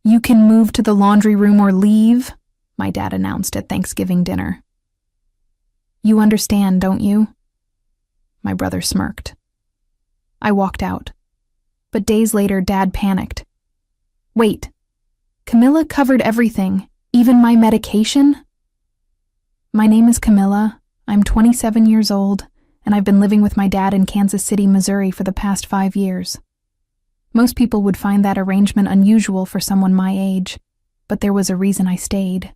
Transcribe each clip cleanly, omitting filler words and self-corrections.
"You can move to the laundry room or leave," my dad announced at Thanksgiving dinner. "You understand, don't you?" My brother smirked. I walked out. But days later, Dad panicked. "Wait, Camilla covered everything, even my medication?" "My name is Camilla. I'm 27 years old, and I've been living with my dad in Kansas City, Missouri for the past 5 years. Most people would find that arrangement unusual for someone my age, but there was a reason I stayed.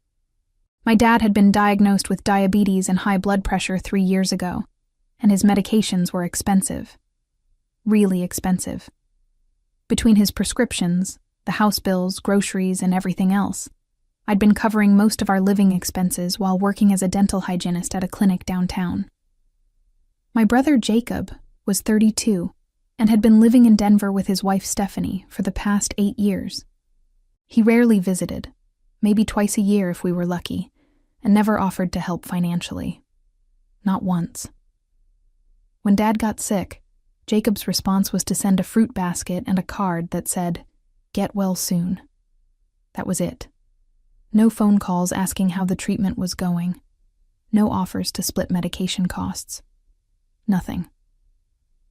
My dad had been diagnosed with diabetes and high blood pressure 3 years ago, and his medications were expensive. Really expensive. Between his prescriptions, the house bills, groceries, and everything else, I'd been covering most of our living expenses while working as a dental hygienist at a clinic downtown. My brother Jacob was 32 and had been living in Denver with his wife Stephanie for the past 8 years. He rarely visited, maybe twice a year if we were lucky, and never offered to help financially. Not once. When Dad got sick, Jacob's response was to send a fruit basket and a card that said, "Get well soon." That was it. No phone calls asking how the treatment was going. No offers to split medication costs. Nothing.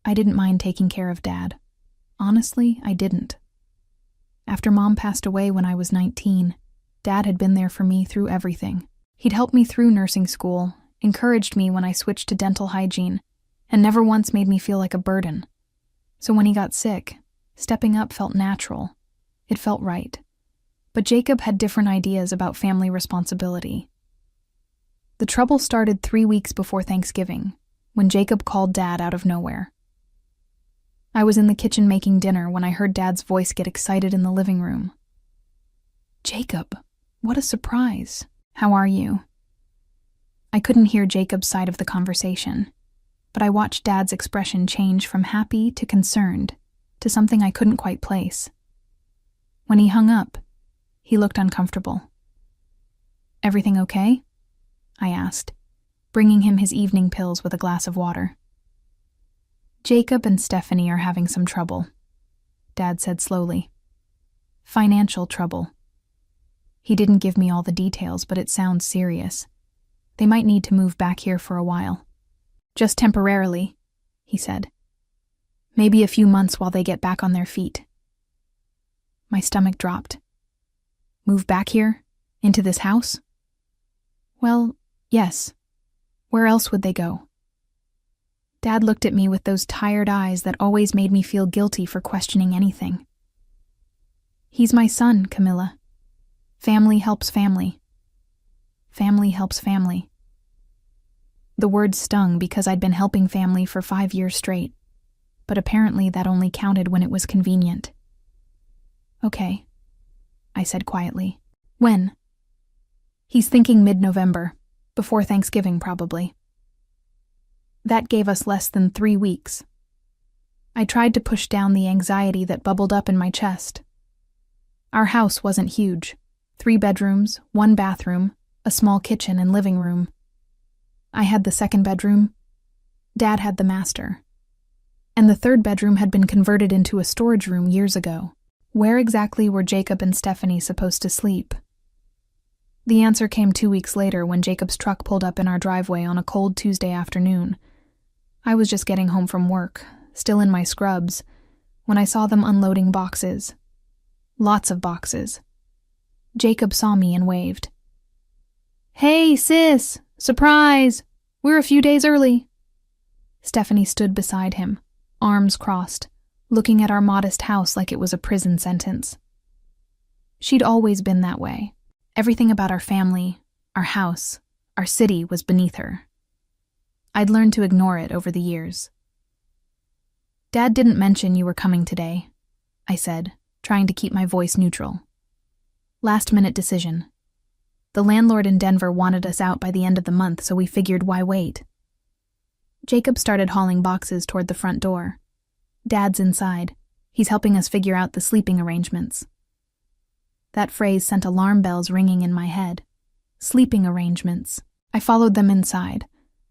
I didn't mind taking care of Dad. Honestly, I didn't. After Mom passed away when I was 19, Dad had been there for me through everything. He'd helped me through nursing school, encouraged me when I switched to dental hygiene, and never once made me feel like a burden. So when he got sick, stepping up felt natural. It felt right. But Jacob had different ideas about family responsibility. The trouble started 3 weeks before Thanksgiving, when Jacob called Dad out of nowhere. I was in the kitchen making dinner when I heard Dad's voice get excited in the living room. "Jacob, what a surprise. How are you?" I couldn't hear Jacob's side of the conversation, but I watched Dad's expression change from happy to concerned to something I couldn't quite place. When he hung up, he looked uncomfortable. "Everything okay?" I asked, bringing him his evening pills with a glass of water. "Jacob and Stephanie are having some trouble," Dad said slowly. "Financial trouble." He didn't give me all the details, but it sounds serious. They might need to move back here for a while. "Just temporarily," he said. "Maybe a few months while they get back on their feet." My stomach dropped. "Move back here? Into this house?" "Well, yes. Where else would they go?" Dad looked at me with those tired eyes that always made me feel guilty for questioning anything. "He's my son, Camilla. Family helps family. Family helps family." The words stung because I'd been helping family for 5 years straight, but apparently that only counted when it was convenient. "Okay," I said quietly. "When?" "He's thinking mid-November, before Thanksgiving probably." That gave us less than 3 weeks. I tried to push down the anxiety that bubbled up in my chest. Our house wasn't huge. 3 bedrooms, 1 bathroom, a small kitchen and living room. I had the 2nd bedroom. Dad had the master. And the 3rd bedroom had been converted into a storage room years ago. Where exactly were Jacob and Stephanie supposed to sleep? The answer came 2 weeks later when Jacob's truck pulled up in our driveway on a cold Tuesday afternoon. I was just getting home from work, still in my scrubs, when I saw them unloading boxes. Lots of boxes. Jacob saw me and waved. "Hey, sis! Surprise! We're a few days early." Stephanie stood beside him, arms crossed, looking at our modest house like it was a prison sentence. She'd always been that way. Everything about our family, our house, our city was beneath her. I'd learned to ignore it over the years. "Dad didn't mention you were coming today," I said, trying to keep my voice neutral. "Last-minute decision. The landlord in Denver wanted us out by the end of the month, so we figured why wait." Jacob started hauling boxes toward the front door. "Dad's inside. He's helping us figure out the sleeping arrangements." That phrase sent alarm bells ringing in my head. Sleeping arrangements. I followed them inside,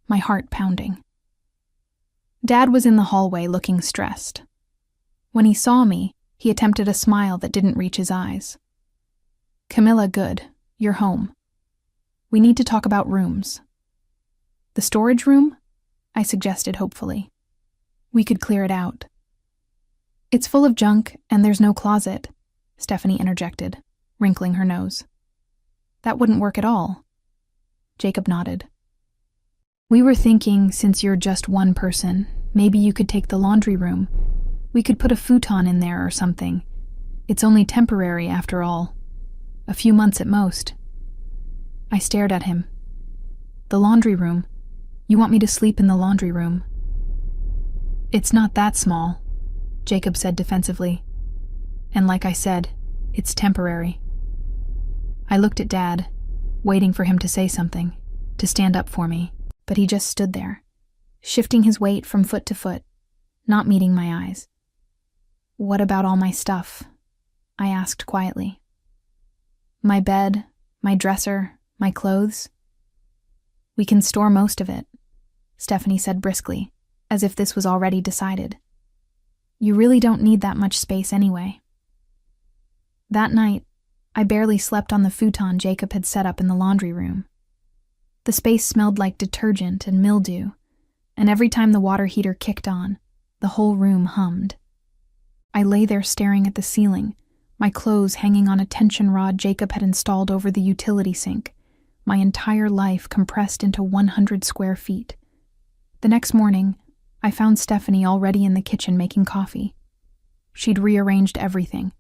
my heart pounding. Dad was in the hallway looking stressed. When he saw me, he attempted a smile that didn't reach his eyes. Camilla, good. You're home. We need to talk about rooms. The storage room? I suggested hopefully. We could clear it out. It's full of junk and there's no closet, Stephanie interjected, wrinkling her nose. That wouldn't work at all. Jacob nodded. We were thinking, since you're just one person, maybe you could take the laundry room. We could put a futon in there or something. It's only temporary after all. A few months at most. I stared at him. The laundry room? You want me to sleep in the laundry room? It's not that small, Jacob said defensively. And like I said, it's temporary. I looked at Dad, waiting for him to say something, to stand up for me, but he just stood there, shifting his weight from foot to foot, not meeting my eyes. What about all my stuff? I asked quietly. My bed, my dresser, my clothes? We can store most of it, Stephanie said briskly, as if this was already decided. You really don't need that much space anyway. That night, I barely slept on the futon Jacob had set up in the laundry room. The space smelled like detergent and mildew, and every time the water heater kicked on, the whole room hummed. I lay there staring at the ceiling, my clothes hanging on a tension rod Jacob had installed over the utility sink, my entire life compressed into 100 square feet. The next morning, I found Stephanie already in the kitchen making coffee. She'd rearranged everything.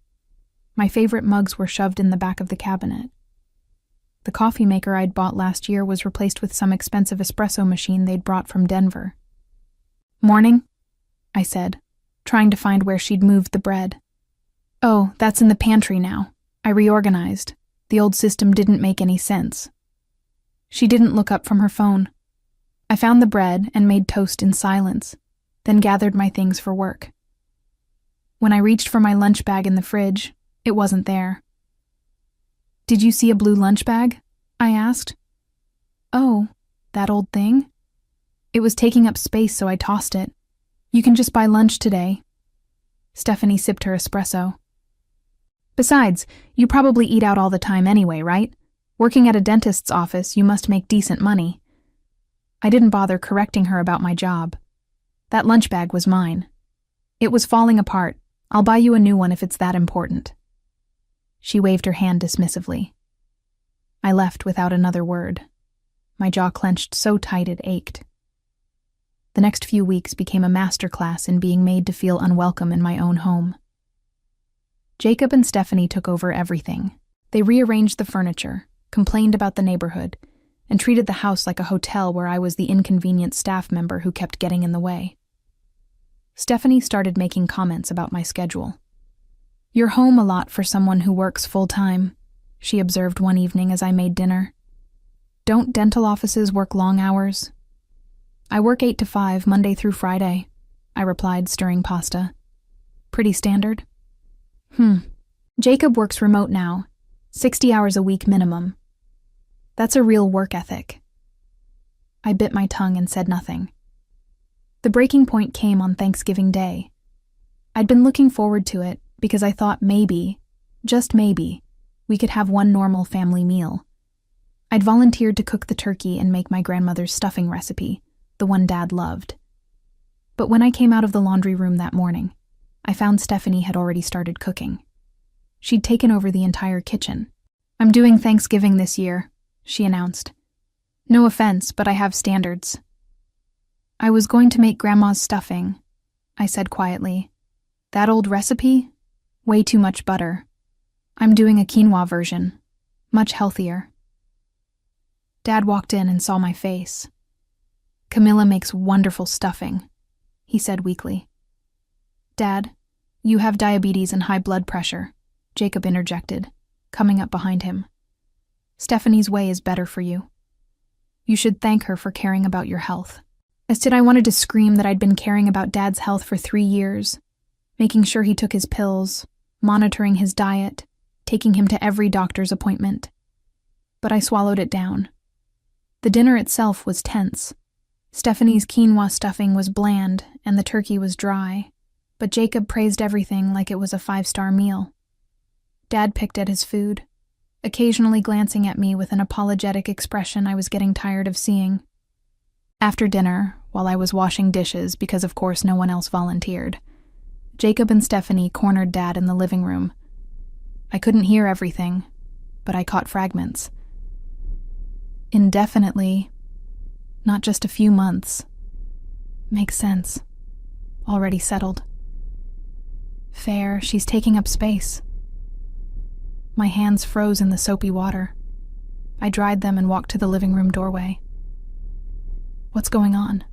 My favorite mugs were shoved in the back of the cabinet. The coffee maker I'd bought last year was replaced with some expensive espresso machine they'd brought from Denver. Morning, I said, trying to find where she'd moved the bread. Oh, that's in the pantry now. I reorganized. The old system didn't make any sense. She didn't look up from her phone. I found the bread and made toast in silence, then gathered my things for work. When I reached for my lunch bag in the fridge, it wasn't there. Did you see a blue lunch bag? I asked. Oh, that old thing? It was taking up space, so I tossed it. You can just buy lunch today. Stephanie sipped her espresso. Besides, you probably eat out all the time anyway, right? Working at a dentist's office, you must make decent money. I didn't bother correcting her about my job. That lunch bag was mine. It was falling apart. I'll buy you a new one if it's that important. She waved her hand dismissively. I left without another word. My jaw clenched so tight it ached. The next few weeks became a masterclass in being made to feel unwelcome in my own home. Jacob and Stephanie took over everything. They rearranged the furniture, complained about the neighborhood, and treated the house like a hotel where I was the inconvenient staff member who kept getting in the way. Stephanie started making comments about my schedule. You're home a lot for someone who works full-time, she observed one evening as I made dinner. Don't dental offices work long hours? I work 8 to 5, Monday through Friday, I replied, stirring pasta. Pretty standard? Jacob works remote now, 60 hours a week minimum. That's a real work ethic. I bit my tongue and said nothing. The breaking point came on Thanksgiving Day. I'd been looking forward to it because I thought maybe, just maybe, we could have one normal family meal. I'd volunteered to cook the turkey and make my grandmother's stuffing recipe, the one Dad loved. But when I came out of the laundry room that morning, I found Stephanie had already started cooking. She'd taken over the entire kitchen. I'm doing Thanksgiving this year, she announced. No offense, but I have standards. I was going to make Grandma's stuffing, I said quietly. That old recipe? Way too much butter. I'm doing a quinoa version, much healthier. Dad walked in and saw my face. Camilla makes wonderful stuffing, he said weakly. Dad, you have diabetes and high blood pressure, Jacob interjected, coming up behind him. Stephanie's way is better for you. You should thank her for caring about your health. As did I wanted to scream that I'd been caring about Dad's health for 3 years, making sure he took his pills, monitoring his diet, taking him to every doctor's appointment. But I swallowed it down. The dinner itself was tense. Stephanie's quinoa stuffing was bland and the turkey was dry, but Jacob praised everything like it was a 5-star meal. Dad picked at his food, occasionally glancing at me with an apologetic expression I was getting tired of seeing. After dinner, while I was washing dishes because of course no one else volunteered, Jacob and Stephanie cornered Dad in the living room. I couldn't hear everything, but I caught fragments. Indefinitely, not just a few months. Makes sense. Already settled. Fair, she's taking up space. My hands froze in the soapy water. I dried them and walked to the living room doorway. What's going on?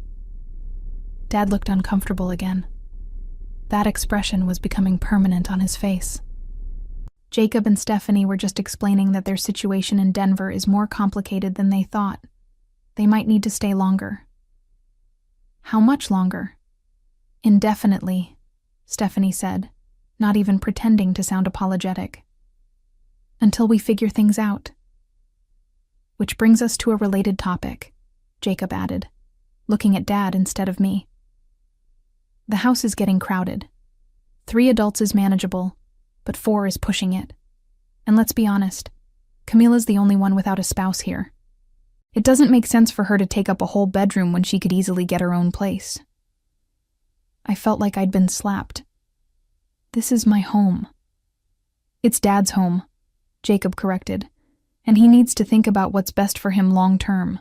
Dad looked uncomfortable again. That expression was becoming permanent on his face. Jacob and Stephanie were just explaining that their situation in Denver is more complicated than they thought. They might need to stay longer. How much longer? Indefinitely, Stephanie said, not even pretending to sound apologetic. Until we figure things out. Which brings us to a related topic, Jacob added, looking at Dad instead of me. The house is getting crowded. 3 adults is manageable, but 4 is pushing it. And let's be honest, Camila's the only one without a spouse here. It doesn't make sense for her to take up a whole bedroom when she could easily get her own place. I felt like I'd been slapped. This is my home. It's Dad's home, Jacob corrected, and he needs to think about what's best for him long term.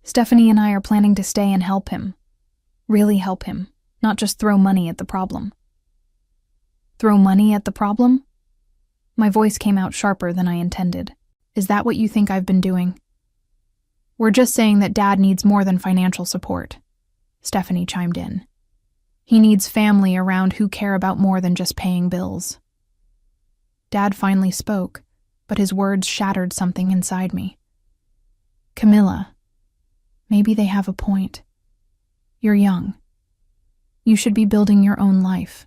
Stephanie and I are planning to stay and help him. Really help him, not just throw money at the problem. Throw money at the problem? My voice came out sharper than I intended. Is that what you think I've been doing? We're just saying that Dad needs more than financial support, Stephanie chimed in. He needs family around who care about more than just paying bills. Dad finally spoke, but his words shattered something inside me. Camilla, maybe they have a point. You're young. You should be building your own life,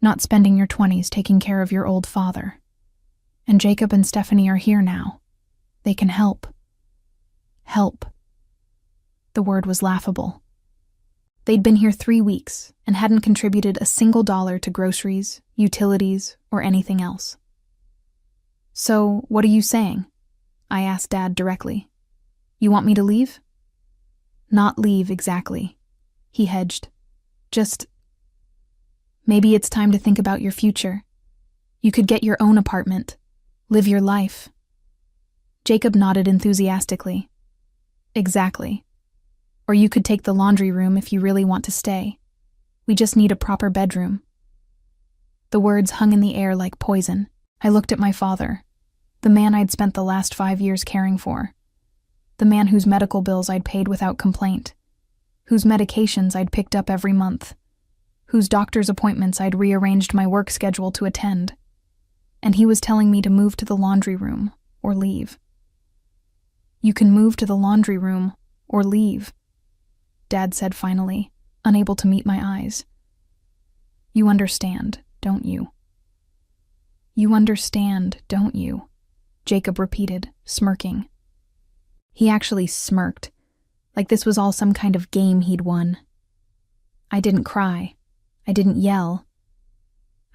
not spending your 20s taking care of your old father. And Jacob and Stephanie are here now. They can help. Help. The word was laughable. They'd been here 3 weeks and hadn't contributed a single dollar to groceries, utilities, or anything else. So, what are you saying? I asked Dad directly. You want me to leave? Not leave exactly. He hedged. Just, maybe it's time to think about your future. You could get your own apartment, live your life. Jacob nodded enthusiastically. Exactly. Or you could take the laundry room if you really want to stay. We just need a proper bedroom. The words hung in the air like poison. I looked at my father, the man I'd spent the last 5 years caring for, the man whose medical bills I'd paid without complaint, whose medications I'd picked up every month, whose doctor's appointments I'd rearranged my work schedule to attend. And he was telling me to move to the laundry room or leave. You can move to the laundry room or leave, Dad said finally, unable to meet my eyes. You understand, don't you? You understand, don't you? Jacob repeated, smirking. He actually smirked, like this was all some kind of game he'd won. I didn't cry. I didn't yell.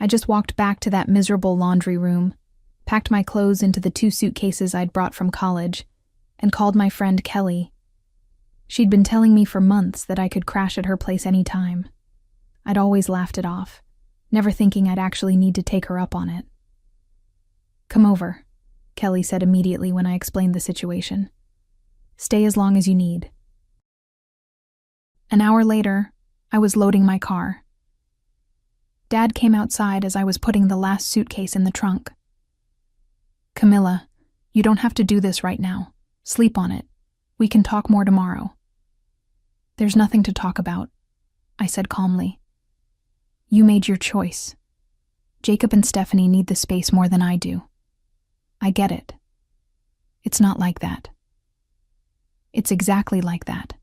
I just walked back to that miserable laundry room, packed my clothes into the 2 suitcases I'd brought from college, and called my friend Kelly. She'd been telling me for months that I could crash at her place any time. I'd always laughed it off, never thinking I'd actually need to take her up on it. Come over, Kelly said immediately when I explained the situation. Stay as long as you need. An hour later, I was loading my car. Dad came outside as I was putting the last suitcase in the trunk. Camilla, you don't have to do this right now. Sleep on it. We can talk more tomorrow. There's nothing to talk about, I said calmly. You made your choice. Jacob and Stephanie need the space more than I do. I get it. It's not like that. It's exactly like that.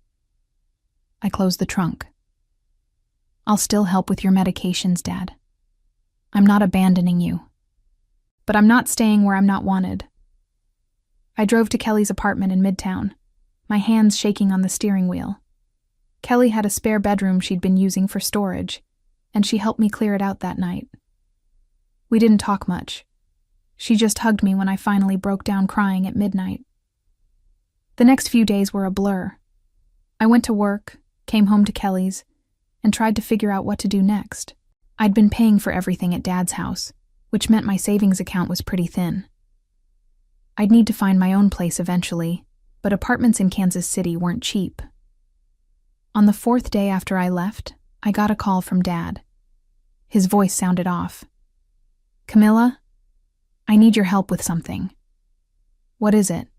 I closed the trunk. I'll still help with your medications, Dad. I'm not abandoning you. But I'm not staying where I'm not wanted. I drove to Kelly's apartment in Midtown, my hands shaking on the steering wheel. Kelly had a spare bedroom she'd been using for storage, and she helped me clear it out that night. We didn't talk much. She just hugged me when I finally broke down crying at midnight. The next few days were a blur. I went to work, came home to Kelly's, and tried to figure out what to do next. I'd been paying for everything at Dad's house, which meant my savings account was pretty thin. I'd need to find my own place eventually, but apartments in Kansas City weren't cheap. On the 4th day after I left, I got a call from Dad. His voice sounded off. "Camilla, I need your help with something." "What is it?"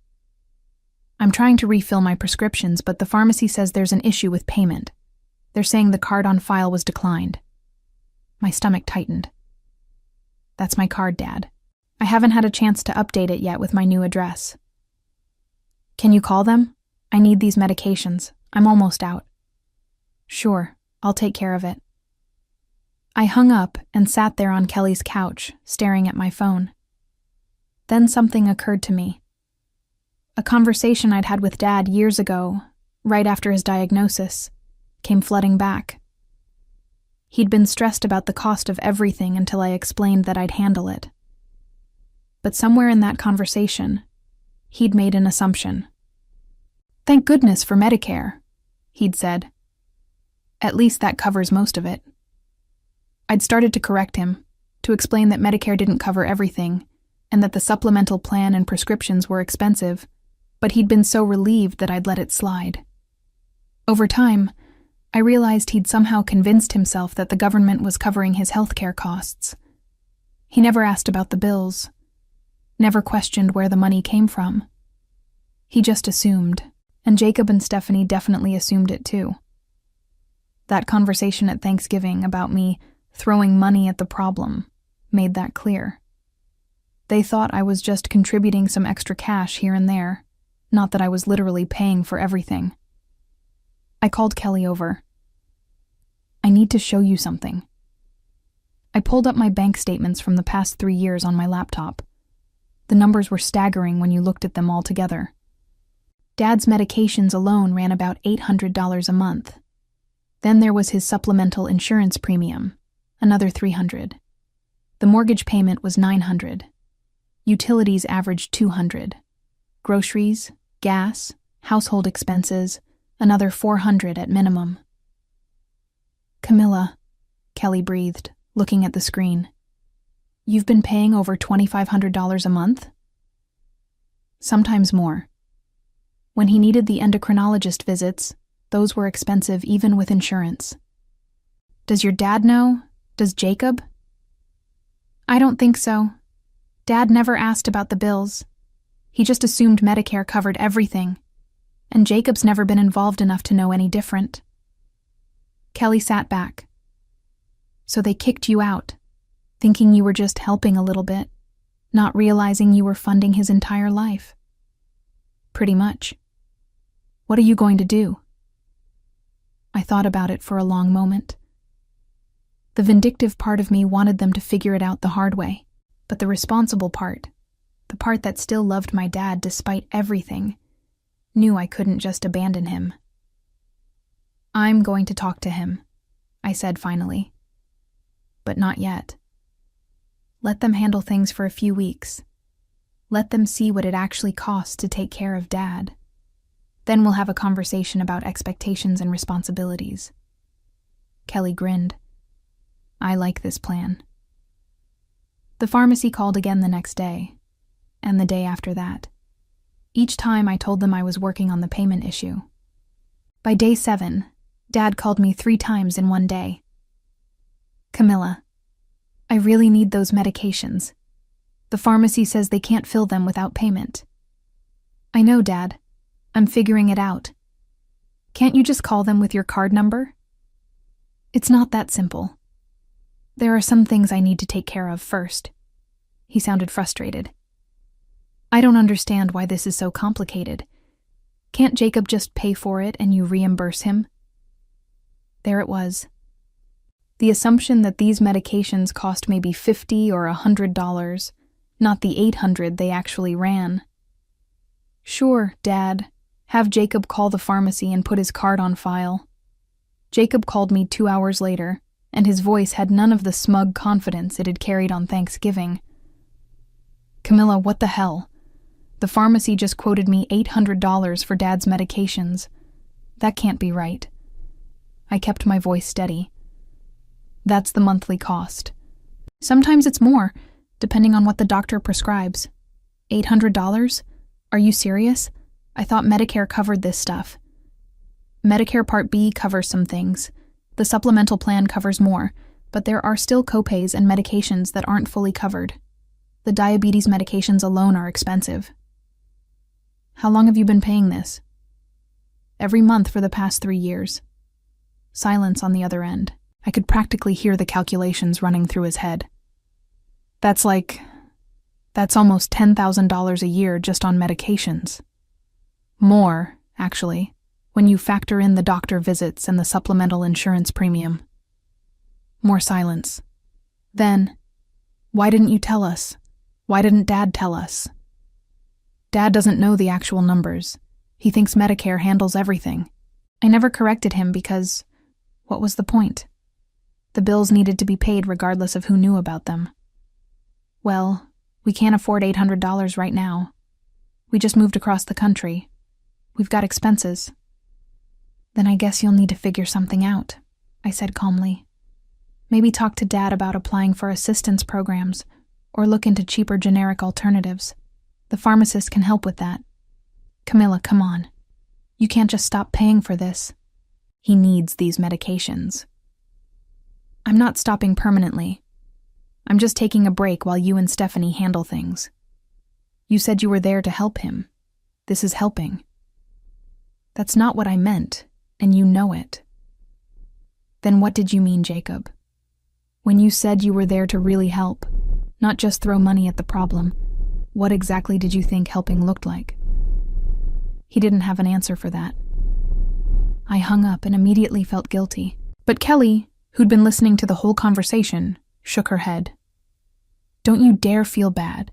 "I'm trying to refill my prescriptions, but the pharmacy says there's an issue with payment. They're saying the card on file was declined." My stomach tightened. "That's my card, Dad. I haven't had a chance to update it yet with my new address." "Can you call them? I need these medications. I'm almost out." "Sure, I'll take care of it." I hung up and sat there on Kelly's couch, staring at my phone. Then something occurred to me. A conversation I'd had with Dad years ago, right after his diagnosis, came flooding back. He'd been stressed about the cost of everything until I explained that I'd handle it. But somewhere in that conversation, he'd made an assumption. "Thank goodness for Medicare," he'd said. "At least that covers most of it." I'd started to correct him, to explain that Medicare didn't cover everything, and that the supplemental plan and prescriptions were expensive, but he'd been so relieved that I'd let it slide. Over time, I realized he'd somehow convinced himself that the government was covering his healthcare costs. He never asked about the bills, never questioned where the money came from. He just assumed, and Jacob and Stephanie definitely assumed it too. That conversation at Thanksgiving about me throwing money at the problem made that clear. They thought I was just contributing some extra cash here and there, not that I was literally paying for everything. I called Kelly over. "I need to show you something." I pulled up my bank statements from the past 3 years on my laptop. The numbers were staggering when you looked at them all together. Dad's medications alone ran about $800 a month. Then there was his supplemental insurance premium, another $300. The mortgage payment was $900. Utilities averaged $200. Groceries, gas, household expenses, another $400 at minimum. "Camilla," Kelly breathed, looking at the screen. "You've been paying over $2,500 a month?" "Sometimes more. When he needed the endocrinologist visits, those were expensive even with insurance." "Does your dad know? Does Jacob?" "I don't think so. Dad never asked about the bills. He just assumed Medicare covered everything, and Jacob's never been involved enough to know any different." Kelly sat back. "So they kicked you out, thinking you were just helping a little bit, not realizing you were funding his entire life." "Pretty much. What are you going to do?" I thought about it for a long moment. The vindictive part of me wanted them to figure it out the hard way, but the responsible part, the part that still loved my dad despite everything, knew I couldn't just abandon him. "I'm going to talk to him," I said finally. "But not yet. Let them handle things for a few weeks. Let them see what it actually costs to take care of Dad. Then we'll have a conversation about expectations and responsibilities." Kelly grinned. "I like this plan." The pharmacy called again the next day, and the day after that. Each time I told them I was working on the payment issue. By day 7, Dad called me 3 times in one day. "Camilla, I really need those medications. The pharmacy says they can't fill them without payment." "I know, Dad. I'm figuring it out. Can't you just call them with your card number?" "It's not that simple. There are some things I need to take care of first." He sounded frustrated. "I don't understand why this is so complicated. Can't Jacob just pay for it and you reimburse him?" There it was. The assumption that these medications cost maybe $50 or $100, not the $800 they actually ran. "Sure, Dad. Have Jacob call the pharmacy and put his card on file." Jacob called me 2 hours later, and his voice had none of the smug confidence it had carried on Thanksgiving. Camilla, what the hell? The pharmacy just quoted me $800 for Dad's medications. That can't be right. I kept my voice steady. That's the monthly cost. Sometimes it's more, depending on what the doctor prescribes. $800? Are you serious? I thought Medicare covered this stuff. Medicare Part B covers some things. The supplemental plan covers more, but there are still copays and medications that aren't fully covered. The diabetes medications alone are expensive. How long have you been paying this? Every month for the past 3 years. Silence on the other end. I could practically hear the calculations running through his head. That's almost $10,000 a year just on medications. More, actually, when you factor in the doctor visits and the supplemental insurance premium. More silence. Then, why didn't you tell us? Why didn't Dad tell us? Dad doesn't know the actual numbers. He thinks Medicare handles everything. I never corrected him because, what was the point? The bills needed to be paid regardless of who knew about them. Well, we can't afford $800 right now. We just moved across the country. We've got expenses. Then I guess you'll need to figure something out, I said calmly. Maybe talk to Dad about applying for assistance programs or look into cheaper generic alternatives. The pharmacist can help with that. Camilla, come on. You can't just stop paying for this. He needs these medications. I'm not stopping permanently. I'm just taking a break while you and Stephanie handle things. You said you were there to help him. This is helping. That's not what I meant, and you know it. Then what did you mean, Jacob? When you said you were there to really help, not just throw money at the problem, what exactly did you think helping looked like? He didn't have an answer for that. I hung up and immediately felt guilty. But Kelly, who'd been listening to the whole conversation, shook her head. Don't you dare feel bad.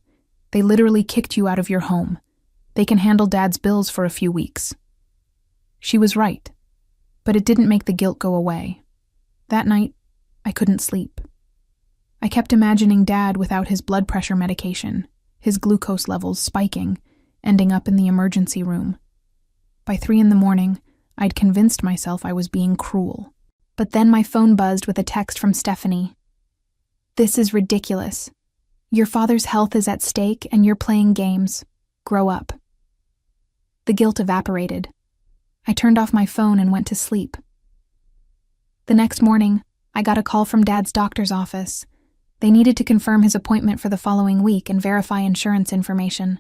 They literally kicked you out of your home. They can handle Dad's bills for a few weeks. She was right, but it didn't make the guilt go away. That night, I couldn't sleep. I kept imagining Dad without his blood pressure medication, his glucose levels spiking, ending up in the emergency room. By 3 a.m, I'd convinced myself I was being cruel. But then my phone buzzed with a text from Stephanie. This is ridiculous. Your father's health is at stake and you're playing games. Grow up. The guilt evaporated. I turned off my phone and went to sleep. The next morning, I got a call from Dad's doctor's office. They needed to confirm his appointment for the following week and verify insurance information.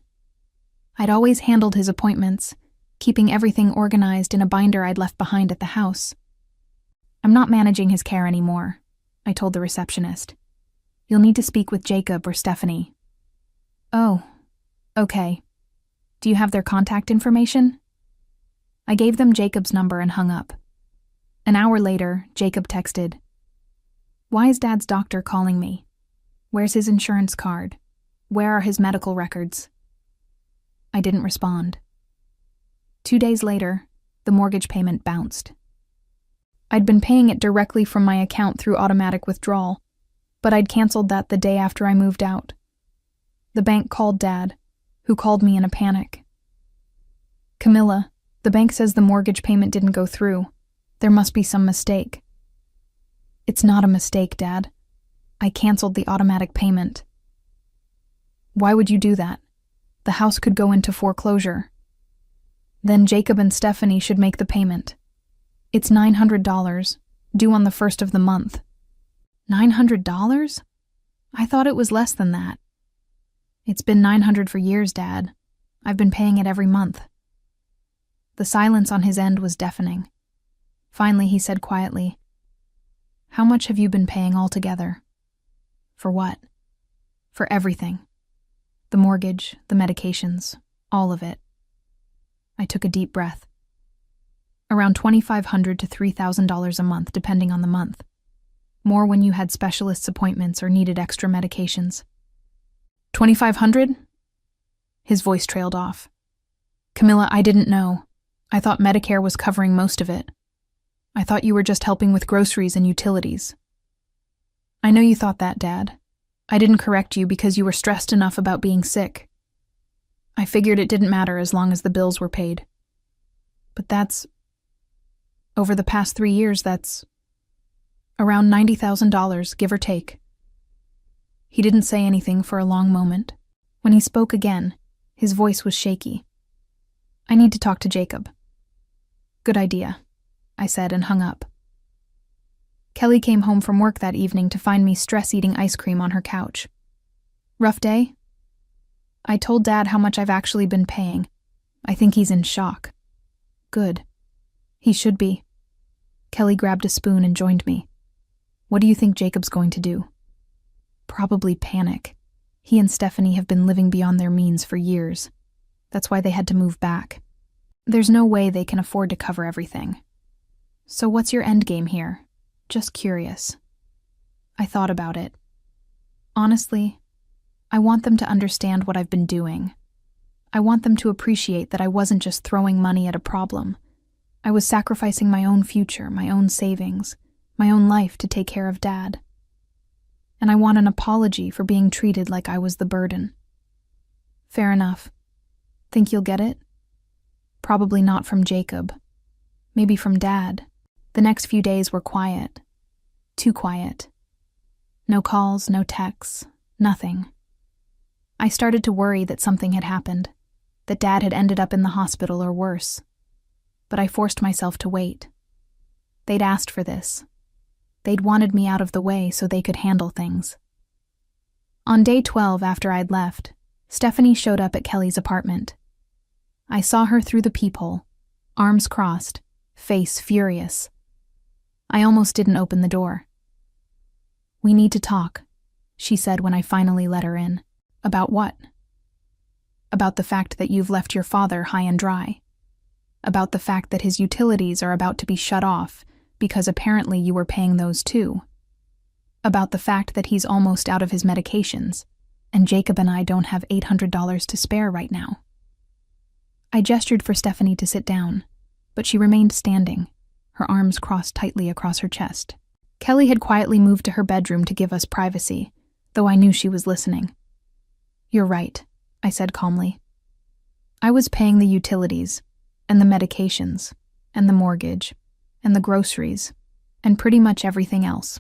I'd always handled his appointments, keeping everything organized in a binder I'd left behind at the house. I'm not managing his care anymore, I told the receptionist. You'll need to speak with Jacob or Stephanie. Oh, okay. Do you have their contact information? I gave them Jacob's number and hung up. An hour later, Jacob texted, Why is Dad's doctor calling me? Where's his insurance card? Where are his medical records? I didn't respond. 2 days later, the mortgage payment bounced. I'd been paying it directly from my account through automatic withdrawal, but I'd canceled that the day after I moved out. The bank called Dad, who called me in a panic. Camilla, the bank says the mortgage payment didn't go through. There must be some mistake. It's not a mistake, Dad. I canceled the automatic payment. Why would you do that? The house could go into foreclosure. Then Jacob and Stephanie should make the payment. It's $900, due on the 1st of the month. $900? I thought it was less than that. It's been $900 for years, Dad. I've been paying it every month. The silence on his end was deafening. Finally, he said quietly, How much have you been paying altogether? For what? For everything. The mortgage, the medications, all of it. I took a deep breath. Around $2,500 to $3,000 a month, depending on the month. More when you had specialist appointments or needed extra medications. $2,500? His voice trailed off. Camilla, I didn't know. I thought Medicare was covering most of it. I thought you were just helping with groceries and utilities. I know you thought that, Dad. I didn't correct you because you were stressed enough about being sick. I figured it didn't matter as long as the bills were paid. But over the past 3 years, that's around $90,000, give or take. He didn't say anything for a long moment. When he spoke again, his voice was shaky. I need to talk to Jacob. Good idea, I said and hung up. Kelly came home from work that evening to find me stress-eating ice cream on her couch. Rough day? I told Dad how much I've actually been paying. I think he's in shock. Good. He should be. Kelly grabbed a spoon and joined me. What do you think Jacob's going to do? Probably panic. He and Stephanie have been living beyond their means for years. That's why they had to move back. There's no way they can afford to cover everything. So what's your end game here? Just curious. I thought about it. Honestly, I want them to understand what I've been doing. I want them to appreciate that I wasn't just throwing money at a problem. I was sacrificing my own future, my own savings, my own life to take care of Dad. And I want an apology for being treated like I was the burden. Fair enough. Think you'll get it? Probably not from Jacob. Maybe from Dad. The next few days were quiet. Too quiet. No calls, no texts, nothing. I started to worry that something had happened, that Dad had ended up in the hospital or worse. But I forced myself to wait. They'd asked for this. They'd wanted me out of the way so they could handle things. On day 12 after I'd left, Stephanie showed up at Kelly's apartment. I saw her through the peephole, arms crossed, face furious. I almost didn't open the door. We need to talk, she said when I finally let her in. About what? About the fact that you've left your father high and dry. About the fact that his utilities are about to be shut off because apparently you were paying those too. About the fact that he's almost out of his medications, and Jacob and I don't have $800 to spare right now. I gestured for Stephanie to sit down, but she remained standing, her arms crossed tightly across her chest. Kelly had quietly moved to her bedroom to give us privacy, though I knew she was listening. You're right, I said calmly. I was paying the utilities, and the medications, and the mortgage, and the groceries, and pretty much everything else.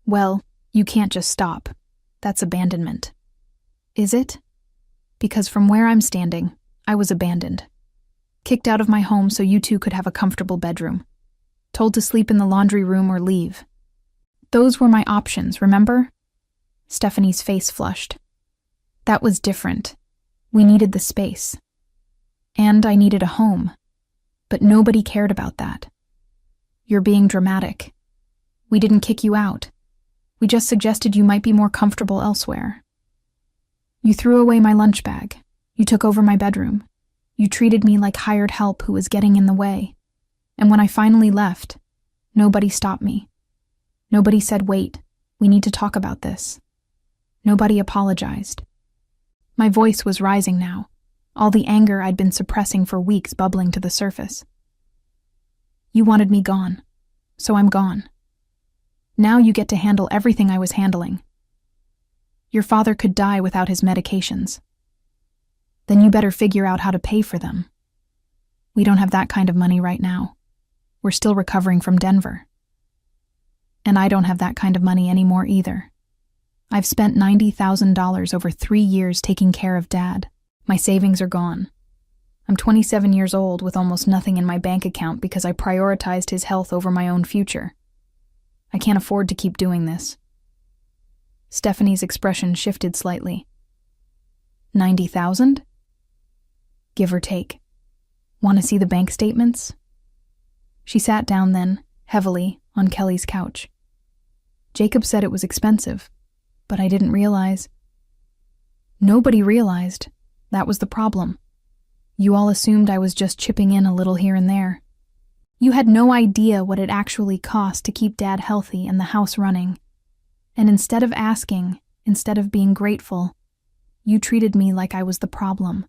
Well, you can't just stop. That's abandonment. Is it? Because from where I'm standing, I was abandoned. Kicked out of my home so you two could have a comfortable bedroom. Told to sleep in the laundry room or leave. Those were my options, remember? Stephanie's face flushed. That was different. We needed the space. And I needed a home. But nobody cared about that. You're being dramatic. We didn't kick you out. We just suggested you might be more comfortable elsewhere. You threw away my lunch bag. You took over my bedroom. You treated me like hired help who was getting in the way. And when I finally left, nobody stopped me. Nobody said, wait, we need to talk about this. Nobody apologized. My voice was rising now, all the anger I'd been suppressing for weeks bubbling to the surface. You wanted me gone, so I'm gone. Now you get to handle everything I was handling. Your father could die without his medications. Then you better figure out how to pay for them. We don't have that kind of money right now. We're still recovering from Denver. And I don't have that kind of money anymore either. I've spent $90,000 over 3 years taking care of Dad. My savings are gone. I'm 27 years old with almost nothing in my bank account because I prioritized his health over my own future. I can't afford to keep doing this. Stephanie's expression shifted slightly. 90,000? Give or take. Want to see the bank statements? She sat down then, heavily, on Kelly's couch. Jacob said it was expensive, but I didn't realize. Nobody realized. That was the problem. You all assumed I was just chipping in a little here and there. You had no idea what it actually cost to keep Dad healthy and the house running. And instead of asking, instead of being grateful, you treated me like I was the problem.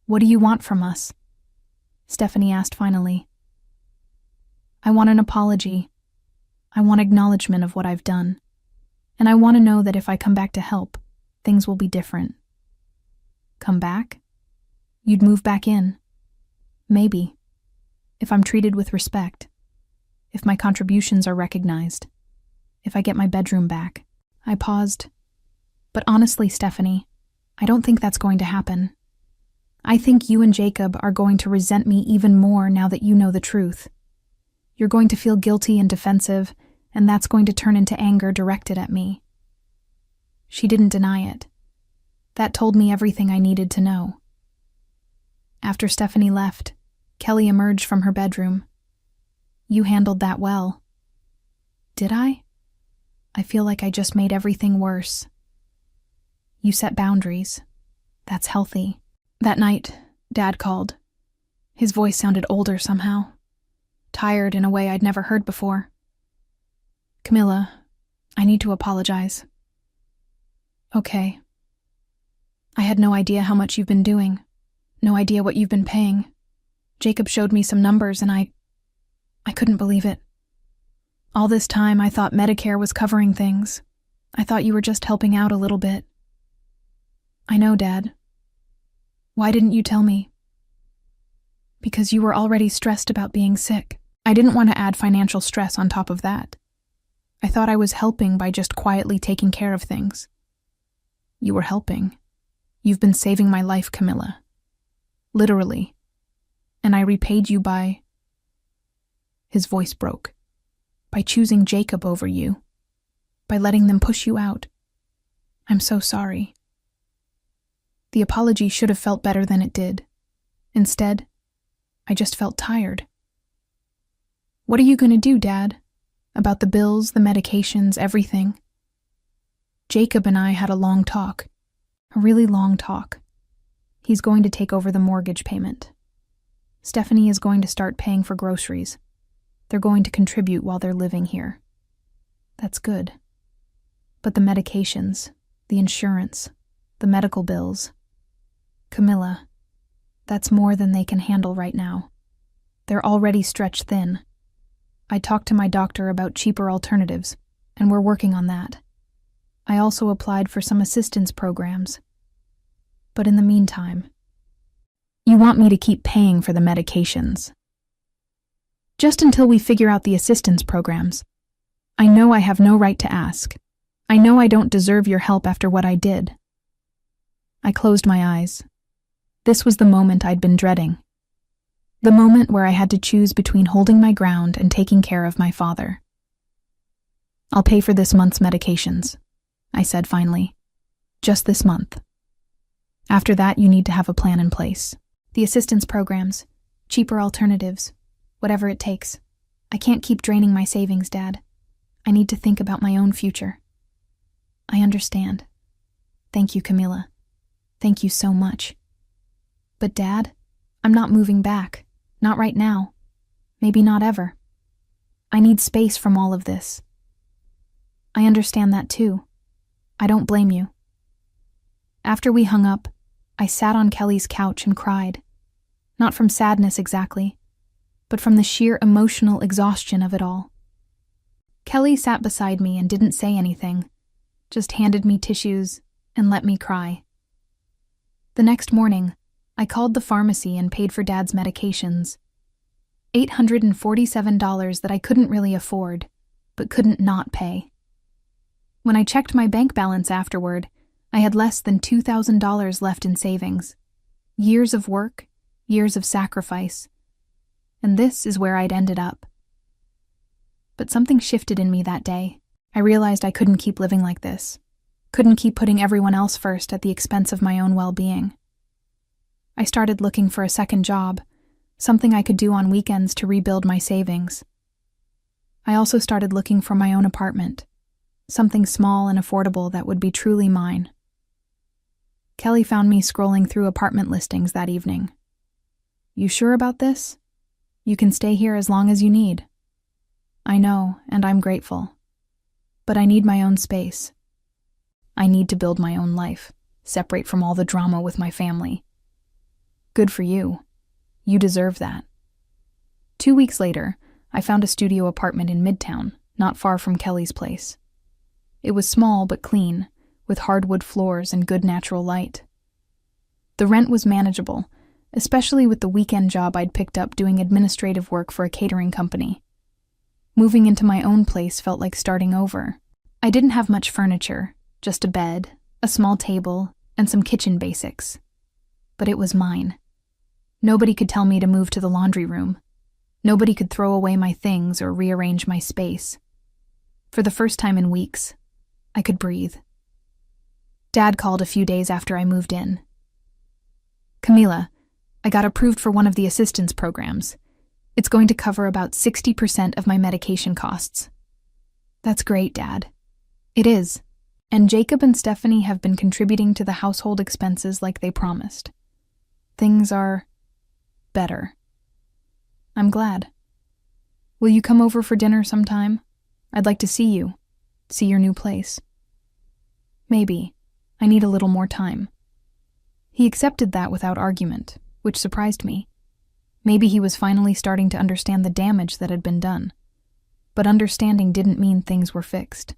What do you want from us? Stephanie asked finally. I want an apology. I want acknowledgement of what I've done. And I want to know that if I come back to help, things will be different. Come back? You'd move back in. Maybe. If I'm treated with respect. If my contributions are recognized. If I get my bedroom back. I paused. But honestly, Stephanie, I don't think that's going to happen. I think you and Jacob are going to resent me even more now that you know the truth. You're going to feel guilty and defensive, and that's going to turn into anger directed at me. She didn't deny it. That told me everything I needed to know. After Stephanie left, Kelly emerged from her bedroom. You handled that well. Did I? I feel like I just made everything worse. You set boundaries. That's healthy. That night, Dad called. His voice sounded older somehow. Tired in a way I'd never heard before. Camilla, I need to apologize. Okay. I had no idea how much you've been doing. No idea what you've been paying. Jacob showed me some numbers and I couldn't believe it. All this time I thought Medicare was covering things. I thought you were just helping out a little bit. I know, Dad. Why didn't you tell me? Because you were already stressed about being sick. I didn't want to add financial stress on top of that. I thought I was helping by just quietly taking care of things. You were helping. You've been saving my life, Camilla. Literally. And I repaid you by... His voice broke. By choosing Jacob over you. By letting them push you out. I'm so sorry. The apology should have felt better than it did. Instead, I just felt tired. What are you going to do, Dad? About the bills, the medications, everything? Jacob and I had a long talk. A really long talk. He's going to take over the mortgage payment. Stephanie is going to start paying for groceries. They're going to contribute while they're living here. That's good. But the medications, the insurance, the medical bills... Camilla, that's more than they can handle right now. They're already stretched thin. I talked to my doctor about cheaper alternatives, and we're working on that. I also applied for some assistance programs. But in the meantime, you want me to keep paying for the medications. Just until we figure out the assistance programs. I know I have no right to ask. I know I don't deserve your help after what I did. I closed my eyes. This was the moment I'd been dreading. The moment where I had to choose between holding my ground and taking care of my father. I'll pay for this month's medications, I said finally. Just this month. After that, you need to have a plan in place. The assistance programs, cheaper alternatives, whatever it takes. I can't keep draining my savings, Dad. I need to think about my own future. I understand. Thank you, Camilla. Thank you so much. But Dad, I'm not moving back. Not right now. Maybe not ever. I need space from all of this. I understand that too. I don't blame you. After we hung up, I sat on Kelly's couch and cried. Not from sadness exactly, but from the sheer emotional exhaustion of it all. Kelly sat beside me and didn't say anything, just handed me tissues and let me cry. The next morning, I called the pharmacy and paid for Dad's medications. $847 that I couldn't really afford, but couldn't not pay. When I checked my bank balance afterward, I had less than $2,000 left in savings. Years of work, years of sacrifice. And this is where I'd ended up. But something shifted in me that day. I realized I couldn't keep living like this. Couldn't keep putting everyone else first at the expense of my own well-being. I started looking for a second job, something I could do on weekends to rebuild my savings. I also started looking for my own apartment, something small and affordable that would be truly mine. Kelly found me scrolling through apartment listings that evening. You sure about this? You can stay here as long as you need. I know, and I'm grateful. But I need my own space. I need to build my own life, separate from all the drama with my family. Good for you. You deserve that. 2 weeks later, I found a studio apartment in Midtown, not far from Kelly's place. It was small but clean, with hardwood floors and good natural light. The rent was manageable, especially with the weekend job I'd picked up doing administrative work for a catering company. Moving into my own place felt like starting over. I didn't have much furniture, just a bed, a small table, and some kitchen basics. But it was mine. Nobody could tell me to move to the laundry room. Nobody could throw away my things or rearrange my space. For the first time in weeks, I could breathe. Dad called a few days after I moved in. "Camila, I got approved for one of the assistance programs. It's going to cover about 60% of my medication costs." "That's great, Dad." "It is. And Jacob and Stephanie have been contributing to the household expenses like they promised. Things are better." "I'm glad. Will you come over for dinner sometime? I'd like to see you, see your new place." "Maybe. I need a little more time." He accepted that without argument, which surprised me. Maybe he was finally starting to understand the damage that had been done. But understanding didn't mean things were fixed.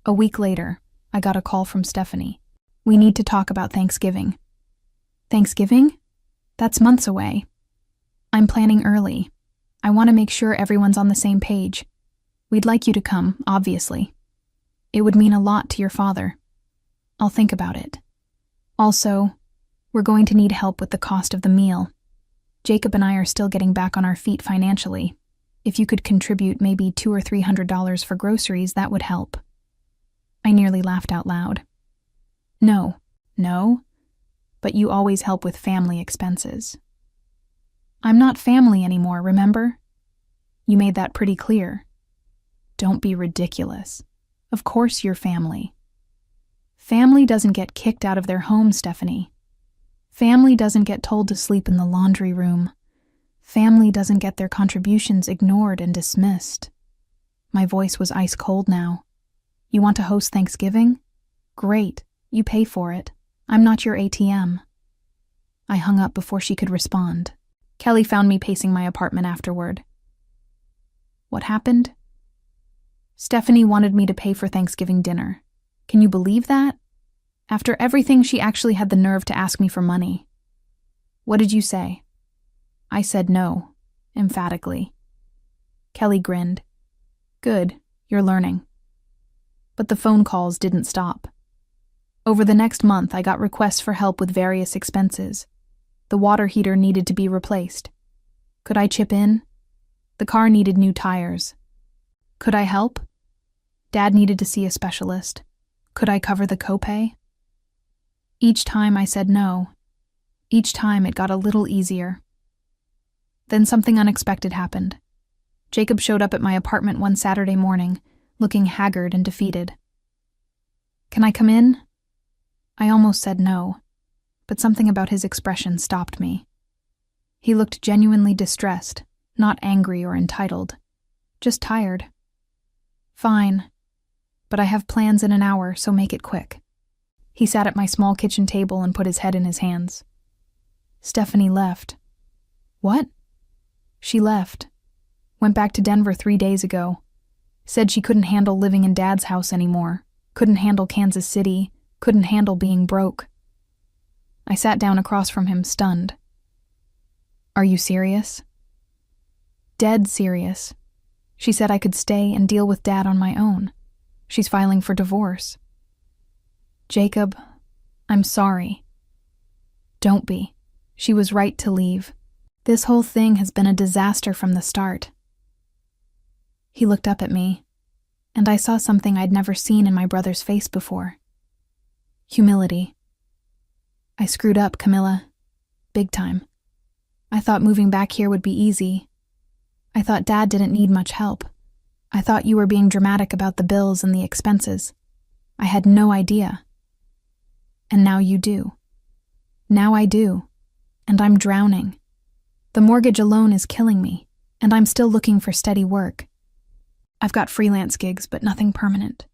A week later, I got a call from Stephanie. "We need to talk about Thanksgiving." "Thanksgiving? That's months away. I'm planning early. I want to make sure everyone's on the same page. We'd like you to come, obviously. It would mean a lot to your father. I'll think about it. Also, we're going to need help with the cost of the meal. Jacob and I are still getting back on our feet financially. If you could contribute maybe $200 or $300 for groceries, that would help." I nearly laughed out loud. No, but you always help with family expenses." "I'm not family anymore, remember? You made that pretty clear." "Don't be ridiculous. Of course you're family." "Family doesn't get kicked out of their home, Stephanie. Family doesn't get told to sleep in the laundry room. Family doesn't get their contributions ignored and dismissed." My voice was ice cold now. "You want to host Thanksgiving? Great, you pay for it. I'm not your ATM." I hung up before she could respond. Kelly found me pacing my apartment afterward. "What happened?" "Stephanie wanted me to pay for Thanksgiving dinner. Can you believe that? After everything, she actually had the nerve to ask me for money." "What did you say?" I said no, emphatically. Kelly grinned. "Good, you're learning." But the phone calls didn't stop. Over the next month, I got requests for help with various expenses. The water heater needed to be replaced. Could I chip in? The car needed new tires. Could I help? Dad needed to see a specialist. Could I cover the copay? Each time I said no. Each time it got a little easier. Then something unexpected happened. Jacob showed up at my apartment one Saturday morning, looking haggard and defeated. "Can I come in?" I almost said no, but something about his expression stopped me. He looked genuinely distressed, not angry or entitled, just tired. "Fine, but I have plans in an hour, so make it quick." He sat at my small kitchen table and put his head in his hands. "Stephanie left." "What?" "She left. Went back to Denver 3 days ago. Said she couldn't handle living in Dad's house anymore, couldn't handle Kansas City, couldn't handle being broke." I sat down across from him, stunned. "Are you serious?" "Dead serious. She said I could stay and deal with Dad on my own. She's filing for divorce." "Jacob, I'm sorry." "Don't be. She was right to leave. This whole thing has been a disaster from the start." He looked up at me, and I saw something I'd never seen in my brother's face before. Humility. "I screwed up, Camila. Big time. I thought moving back here would be easy. I thought Dad didn't need much help. I thought you were being dramatic about the bills and the expenses. I had no idea. And now you do. Now I do. And I'm drowning. The mortgage alone is killing me, and I'm still looking for steady work. I've got freelance gigs, but nothing permanent.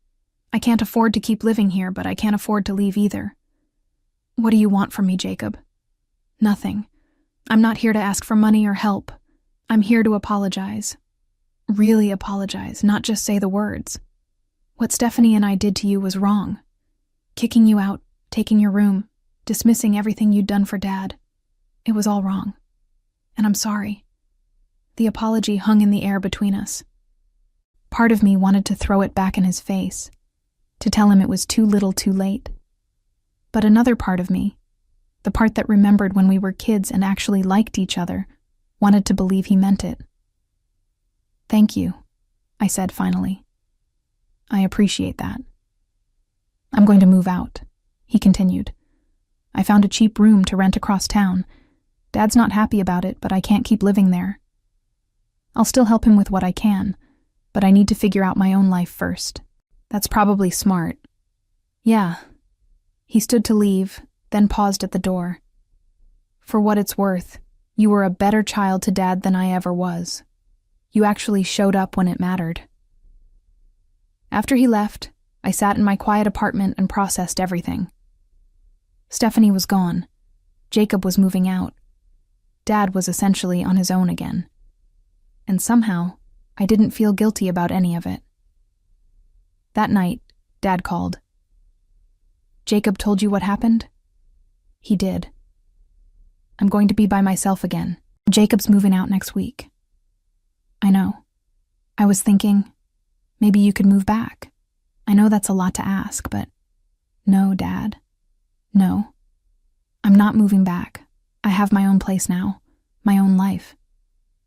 I can't afford to keep living here, but I can't afford to leave either. What do you want from me, Jacob?" "Nothing. I'm not here to ask for money or help. I'm here to apologize. Really apologize, not just say the words." What Stephanie and I did to you was wrong. Kicking you out, taking your room, dismissing everything you'd done for Dad. It was all wrong. And I'm sorry." The apology hung in the air between us. Part of me wanted to throw it back in his face, to tell him it was too little too late. But another part of me, the part that remembered when we were kids and actually liked each other, wanted to believe he meant it. "Thank you," I said finally. "I appreciate that." "I'm going to move out," he continued. "I found a cheap room to rent across town. Dad's not happy about it, but I can't keep living there. I'll still help him with what I can, but I need to figure out my own life first." "That's probably smart." "Yeah." He stood to leave, then paused at the door. "For what it's worth, you were a better child to Dad than I ever was. You actually showed up when it mattered." After he left, I sat in my quiet apartment and processed everything. Stephanie was gone. Jacob was moving out. Dad was essentially on his own again. And somehow, I didn't feel guilty about any of it. That night, Dad called. "Jacob told you what happened?" "He did." "I'm going to be by myself again. Jacob's moving out next week." "I know. I was thinking, maybe you could move back. I know that's a lot to ask, but..." "No, Dad. No. I'm not moving back. I have my own place now, my own life,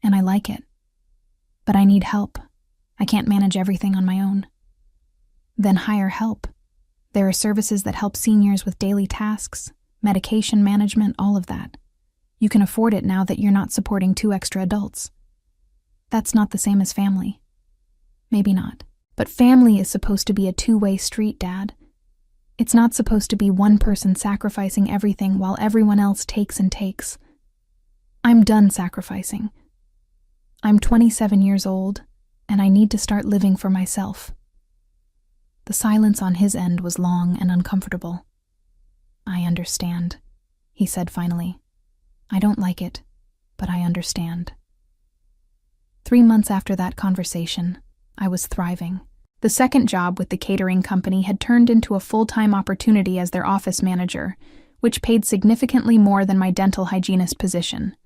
and I like it. But I need help. I can't manage everything on my own." "Then hire help. There are services that help seniors with daily tasks, medication management, all of that. You can afford it now that you're not supporting 2 extra adults. That's not the same as family." "Maybe not. But family is supposed to be a 2-way street, Dad. It's not supposed to be one person sacrificing everything while everyone else takes and takes. I'm done sacrificing. I'm 27 years old, and I need to start living for myself." The silence on his end was long and uncomfortable. "I understand," he said finally. "I don't like it, but I understand." 3 months after that conversation, I was thriving. The second job with the catering company had turned into a full-time opportunity as their office manager, which paid significantly more than my dental hygienist position.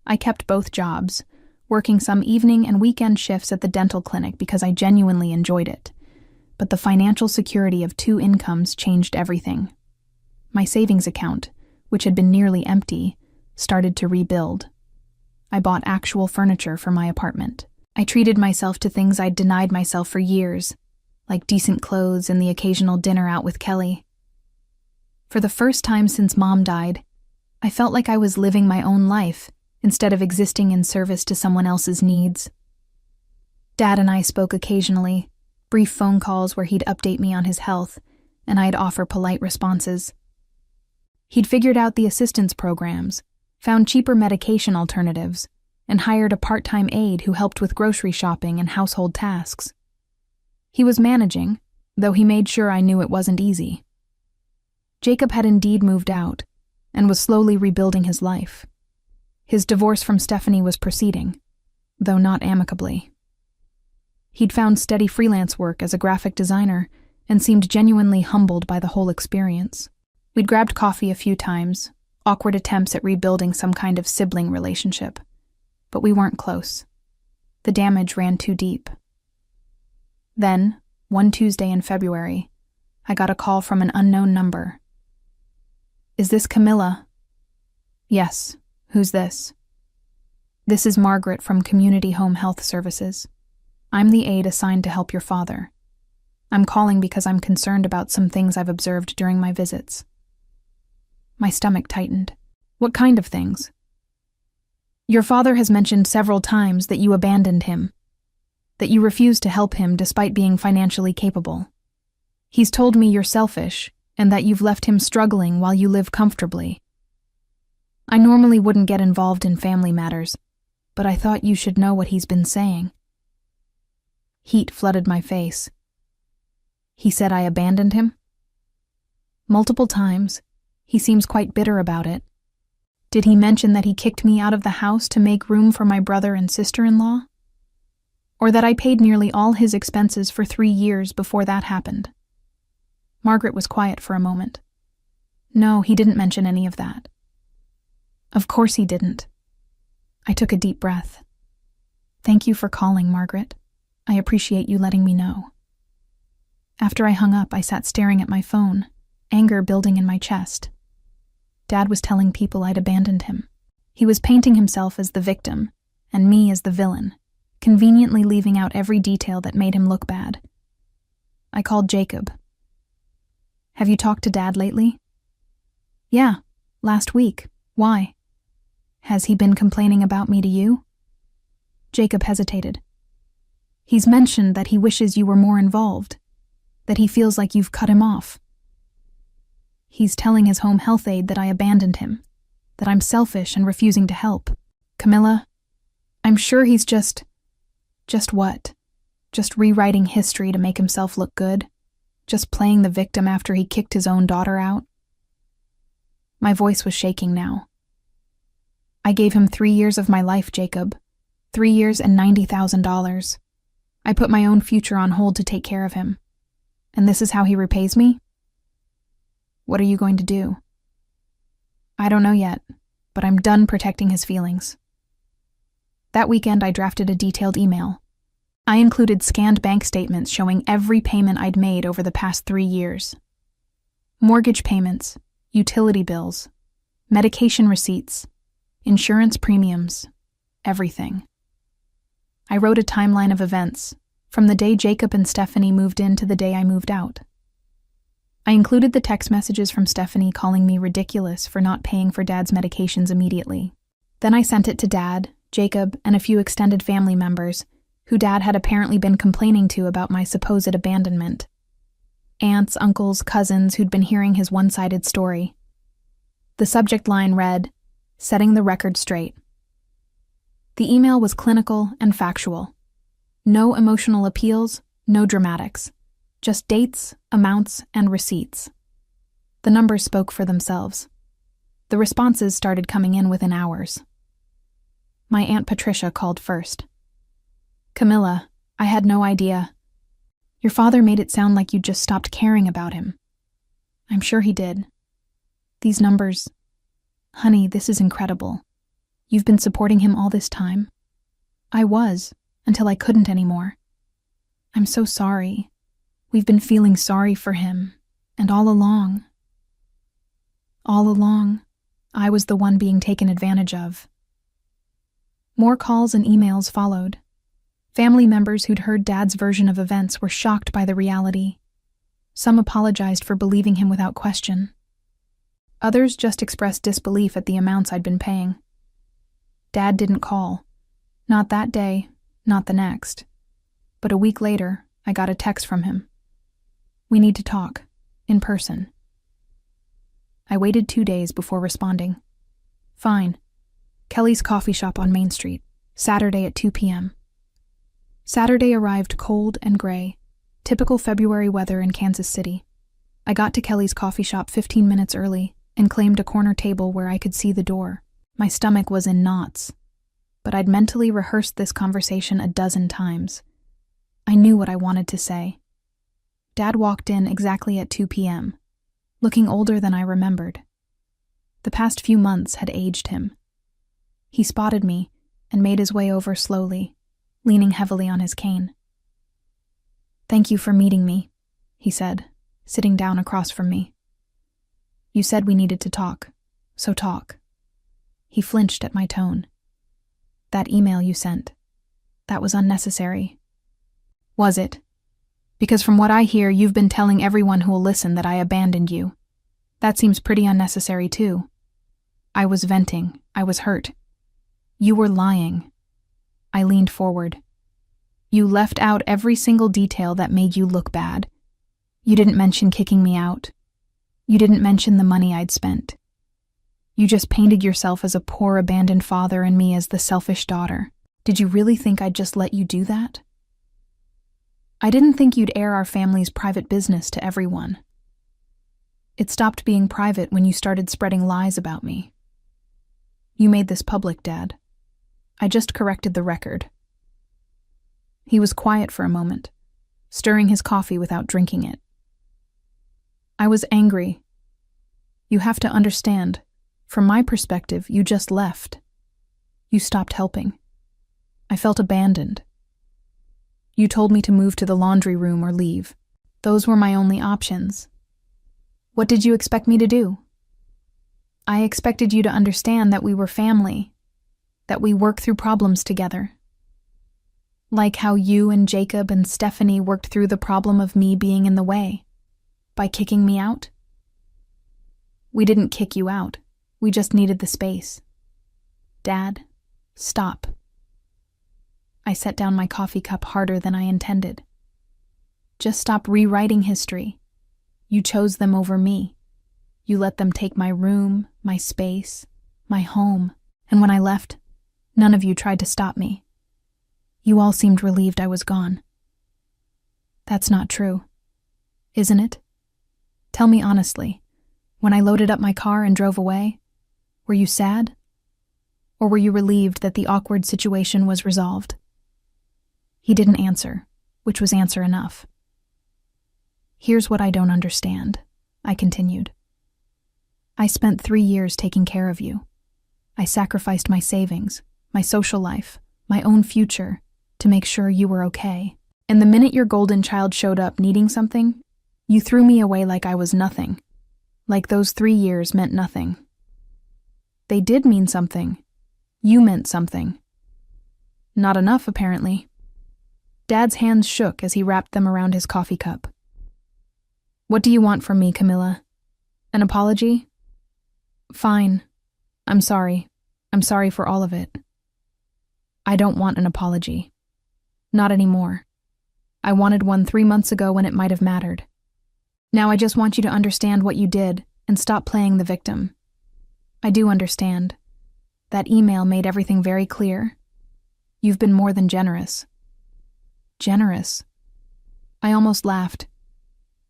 I kept both jobs, working some evening and weekend shifts at the dental clinic because I genuinely enjoyed it. But the financial security of 2 incomes changed everything. My savings account, which had been nearly empty, started to rebuild. I bought actual furniture for my apartment. I treated myself to things I'd denied myself for years, like decent clothes and the occasional dinner out with Kelly. For the first time since Mom died, I felt like I was living my own life instead of existing in service to someone else's needs. Dad and I spoke occasionally, brief phone calls where he'd update me on his health, and I'd offer polite responses. He'd figured out the assistance programs, found cheaper medication alternatives, and hired a part-time aide who helped with grocery shopping and household tasks. He was managing, though he made sure I knew it wasn't easy. Jacob had indeed moved out, and was slowly rebuilding his life. His divorce from Stephanie was proceeding, though not amicably. He'd found steady freelance work as a graphic designer and seemed genuinely humbled by the whole experience. We'd grabbed coffee a few times, awkward attempts at rebuilding some kind of sibling relationship. But we weren't close. The damage ran too deep. Then, one Tuesday in February, I got a call from an unknown number. "Is this Camilla?" "Yes. Who's this?" "This is Margaret from Community Home Health Services. I'm the aide assigned to help your father. I'm calling because I'm concerned about some things I've observed during my visits." My stomach tightened. "What kind of things?" "Your father has mentioned several times that you abandoned him, that you refused to help him despite being financially capable. He's told me you're selfish and that you've left him struggling while you live comfortably. I normally wouldn't get involved in family matters, but I thought you should know what he's been saying." Heat flooded my face. "He said I abandoned him?" "Multiple times. He seems quite bitter about it. Did he mention that he kicked me out of the house to make room for my brother and sister-in-law?" Or that I paid nearly all his expenses for 3 years before that happened? Margaret was quiet for a moment. No, he didn't mention any of that. Of course he didn't. I took a deep breath. Thank you for calling, Margaret. I appreciate you letting me know. After I hung up, I sat staring at my phone, anger building in my chest. Dad was telling people I'd abandoned him. He was painting himself as the victim, and me as the villain, conveniently leaving out every detail that made him look bad. I called Jacob. Have you talked to Dad lately? Yeah, last week. Why? Has he been complaining about me to you? Jacob hesitated. He's mentioned that he wishes you were more involved, that he feels like you've cut him off. He's telling his home health aide that I abandoned him, that I'm selfish and refusing to help. Camilla, I'm sure he's just what? Just rewriting history to make himself look good? Just playing the victim after he kicked his own daughter out? My voice was shaking now. I gave him 3 years of my life, Jacob. 3 years and $90,000. I put my own future on hold to take care of him. And this is how he repays me? What are you going to do? I don't know yet, but I'm done protecting his feelings. That weekend, I drafted a detailed email. I included scanned bank statements showing every payment I'd made over the past 3 years. Mortgage payments, utility bills, medication receipts, insurance premiums, everything. I wrote a timeline of events, from the day Jacob and Stephanie moved in to the day I moved out. I included the text messages from Stephanie calling me ridiculous for not paying for Dad's medications immediately. Then I sent it to Dad, Jacob, and a few extended family members, who Dad had apparently been complaining to about my supposed abandonment. Aunts, uncles, cousins who'd been hearing his one-sided story. The subject line read, "Setting the record straight." The email was clinical and factual. No emotional appeals, no dramatics. Just dates, amounts, and receipts. The numbers spoke for themselves. The responses started coming in within hours. My Aunt Patricia called first. Camilla, I had no idea. Your father made it sound like you just stopped caring about him. I'm sure he did. These numbers... Honey, this is incredible. You've been supporting him all this time? I was, until I couldn't anymore. I'm so sorry. We've been feeling sorry for him, and all along, I was the one being taken advantage of. More calls and emails followed. Family members who'd heard Dad's version of events were shocked by the reality. Some apologized for believing him without question. Others just expressed disbelief at the amounts I'd been paying. Dad didn't call. Not that day, not the next. But a week later, I got a text from him. We need to talk, in person. I waited 2 days before responding. Fine. Kelly's coffee shop on Main Street, Saturday at 2 p.m. Saturday arrived cold and gray, typical February weather in Kansas City. I got to Kelly's coffee shop 15 minutes early and claimed a corner table where I could see the door. My stomach was in knots, but I'd mentally rehearsed this conversation a dozen times. I knew what I wanted to say. Dad walked in exactly at 2 p.m., looking older than I remembered. The past few months had aged him. He spotted me and made his way over slowly, leaning heavily on his cane. Thank you for meeting me, he said, sitting down across from me. You said we needed to talk, so talk. He flinched at my tone. That email you sent, that was unnecessary. Was it? Because from what I hear, you've been telling everyone who will listen that I abandoned you. That seems pretty unnecessary too. I was venting. I was hurt. You were lying. I leaned forward. You left out every single detail that made you look bad. You didn't mention kicking me out. You didn't mention the money I'd spent. You just painted yourself as a poor abandoned father and me as the selfish daughter. Did you really think I'd just let you do that? I didn't think you'd air our family's private business to everyone. It stopped being private when you started spreading lies about me. You made this public, Dad. I just corrected the record. He was quiet for a moment, stirring his coffee without drinking it. I was angry. You have to understand, from my perspective, you just left. You stopped helping. I felt abandoned. You told me to move to the laundry room or leave. Those were my only options. What did you expect me to do? I expected you to understand that we were family, that we work through problems together. Like how you and Jacob and Stephanie worked through the problem of me being in the way, by kicking me out. We didn't kick you out, we just needed the space. Dad, stop. I set down my coffee cup harder than I intended. Just stop rewriting history. You chose them over me. You let them take my room, my space, my home, and when I left, none of you tried to stop me. You all seemed relieved I was gone. That's not true, isn't it? Tell me honestly, when I loaded up my car and drove away, were you sad? Or were you relieved that the awkward situation was resolved? He didn't answer, which was answer enough. Here's what I don't understand, I continued. I spent 3 years taking care of you. I sacrificed my savings, my social life, my own future, to make sure you were okay. And the minute your golden child showed up needing something, you threw me away like I was nothing, like those 3 years meant nothing. They did mean something. You meant something. Not enough, apparently. Dad's hands shook as he wrapped them around his coffee cup. What do you want from me, Camilla? An apology? Fine. I'm sorry. I'm sorry for all of it. I don't want an apology. Not anymore. I wanted one 3 months ago when it might have mattered. Now I just want you to understand what you did and stop playing the victim. I do understand. That email made everything very clear. You've been more than generous. Generous? I almost laughed.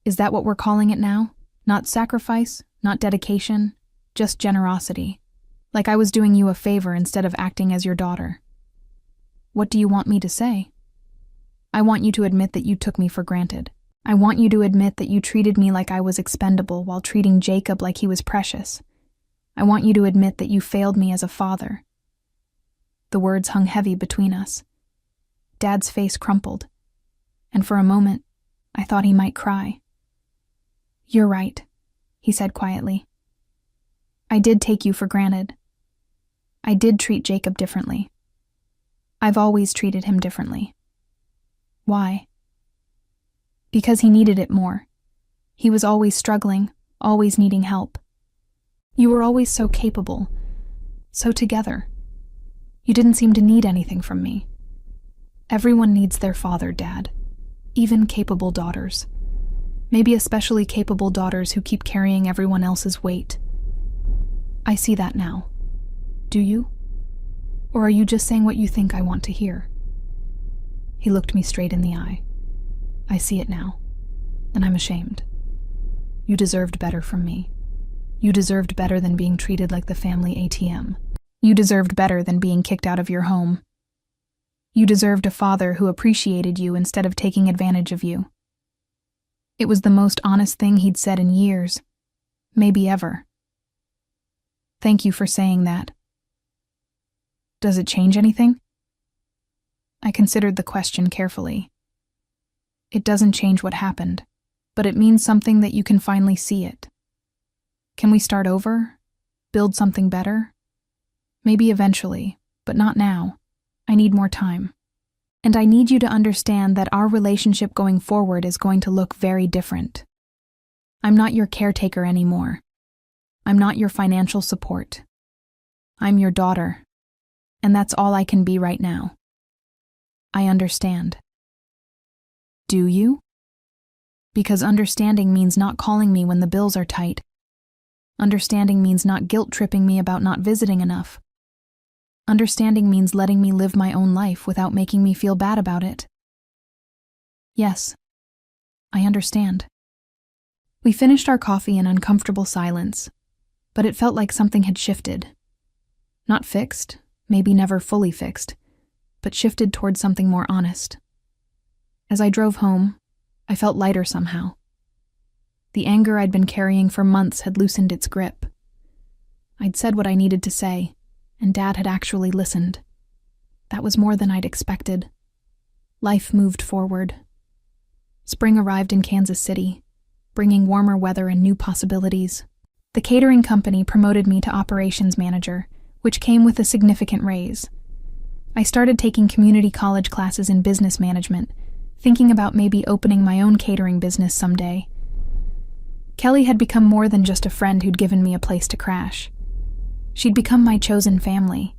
Is that what we're calling it now? Not sacrifice, not dedication, just generosity. Like I was doing you a favor instead of acting as your daughter. What do you want me to say? I want you to admit that you took me for granted. I want you to admit that you treated me like I was expendable while treating Jacob like he was precious. I want you to admit that you failed me as a father. The words hung heavy between us. Dad's face crumpled, and for a moment, I thought he might cry. You're right, he said quietly. I did take you for granted. I did treat Jacob differently. I've always treated him differently. Why? Because he needed it more. He was always struggling, always needing help. You were always so capable, so together. You didn't seem to need anything from me. Everyone needs their father, Dad, even capable daughters. Maybe especially capable daughters who keep carrying everyone else's weight. I see that now. Do you? Or are you just saying what you think I want to hear? He looked me straight in the eye. I see it now, and I'm ashamed. You deserved better from me. You deserved better than being treated like the family ATM. You deserved better than being kicked out of your home. You deserved a father who appreciated you instead of taking advantage of you. It was the most honest thing he'd said in years, maybe ever. Thank you for saying that. Does it change anything? I considered the question carefully. It doesn't change what happened, but it means something that you can finally see it. Can we start over? Build something better? Maybe eventually, but not now. I need more time. And I need you to understand that our relationship going forward is going to look very different. I'm not your caretaker anymore. I'm not your financial support. I'm your daughter, and that's all I can be right now. I understand. Do you? Because understanding means not calling me when the bills are tight. Understanding means not guilt-tripping me about not visiting enough. Understanding means letting me live my own life without making me feel bad about it. Yes, I understand. We finished our coffee in uncomfortable silence, but it felt like something had shifted. Not fixed, maybe never fully fixed, but shifted towards something more honest, As I drove home, I felt lighter somehow. The anger I'd been carrying for months had loosened its grip. I'd said what I needed to say, and Dad had actually listened. That was more than I'd expected. Life moved forward. Spring arrived in Kansas City, bringing warmer weather and new possibilities. The catering company promoted me to operations manager, which came with a significant raise. I started taking community college classes in business management, thinking about maybe opening my own catering business someday. Kelly had become more than just a friend who'd given me a place to crash. She'd become my chosen family,